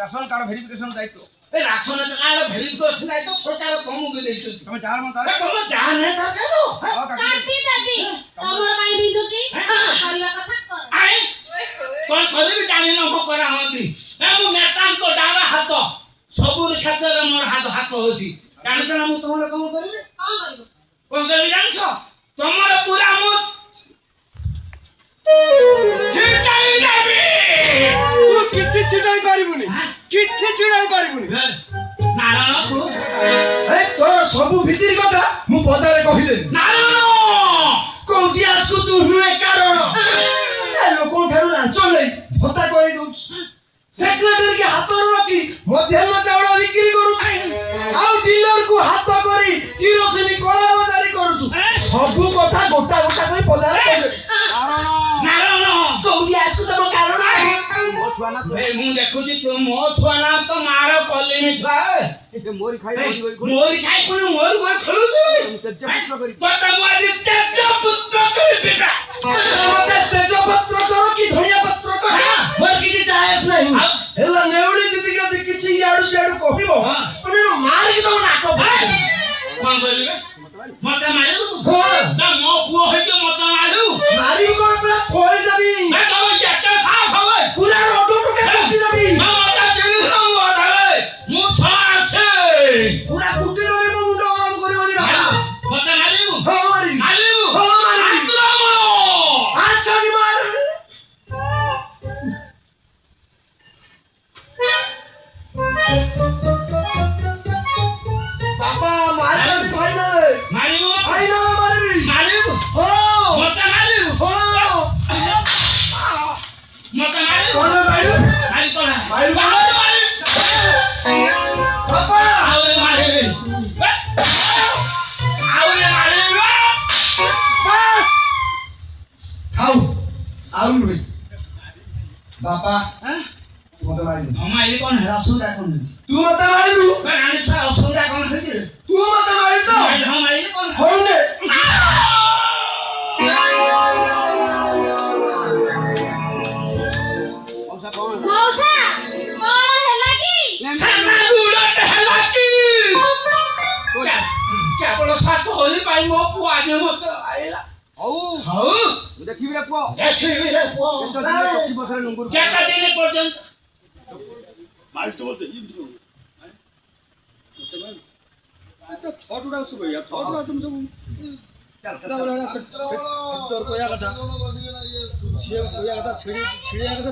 ration card verification ଦାୟିତ୍ୱ ए ration card verification दायित्व सरकार तुमको देइछ ତମେ ଯାହାର ମନ ତାର तुम जान है सरकार तो काटी देबी तमर काई बिंदुची କରିବା କଥା କର आई कोन करे भी जानि न को करा होती ए मु नेता को डाला हाथ सबुर खासरे मोर हाथ हाथ होची जानि छ ना मु तुमरे कोन करबे कोन करबे जानि छ तुमर पूरा मु छिटाई देबी ତୁ କିଛି ଛିଡ଼ାଇ ପାରିବୁନି କିଛି ଛିଡ଼ାଇ ପାରିବୁନି नारायण तू ए तोर सबु भितिर कथा मु पदारे कहि देबी नारायण कोउती आसु तू नुए कारण ए लोकन ठारू लांच नै भत्ता कहि दउ सेक्रेटरी के हाथ रखी मध्याह्न चावल बिक्री करू आउ डीलर को हाथ करी किरोसिनी कोला बाजारी करू सबु कथा गोटा गोटा कहि पदारे कहि देबी नारायण कोउती आसु तम कारण ମୋ ଛୁଆ ନା ए मु देखुची तू मो छुआ नाम तो मार कलिनी छुआ ତୁ ମୋରି ଖାଇ ମୋରି କରି मोरी खाई कोन मोर घर खेलुची ତେଜପୁତ୍ର କରି तोता मु आज तेज पुत्र करी बेटा मते तेज पत्र करो कि धनिया पत्र करो मोर किछि चाहेस नहीं एला नेउडी दीदी के किछि याडू सेडू कहिबो ओने मार के दो नाको कोन कहली मते मारू हो ना मो पुओ होइके मते मारू मारी को पूरा थोई देबी ए तो एटा साफ होवे पूरा रोडो टके कुटी देबी ना मते दिनु हम वाले मु छासे पूरा कुटी देबी मो मुंडो गरम करिवनी बाबा मते मारू हो मारी मारू हो मारी आक्रमण आछनी मार बाबा मार भाई ना मारू भाई ना मारबी मारू हो मते मारू हो मते मारू कोन भाई मारी कोन मारू मारू बाबा आउरे मारे आउरे मारे बस आओ आओ रे बाबा हैं तू मत मारी हमारे कौन है असुरा कौन है तू मत मारी तू मैं रानी छा असुरा कौन है रे तू मत मारी तो हमारे कौन है हो ने ମଉସା କଣ ମौसा କଣ ହେଲା କି साना गुड़त है लकी क्या बोलो साथ होली पाई मो पुआ जे मत आइला ହଉ हाउ ମୁଁ ଦେଖିବି ରେ ପୁଅ देखि भी रे पुआ କେତେ ଦିନ ପକ୍ଷୀ ବସରେ ନୁଙ୍ଗୁରୁ केटा दिन पर्यंत मार तो बोलते ये तो तो थॉट उड़ा सब यार थॉट उड़ा तुम सब ଚାଲ उड़ा उड़ा फिर तो या कथा छे सोया कथा छिड़ी छिड़ी कथा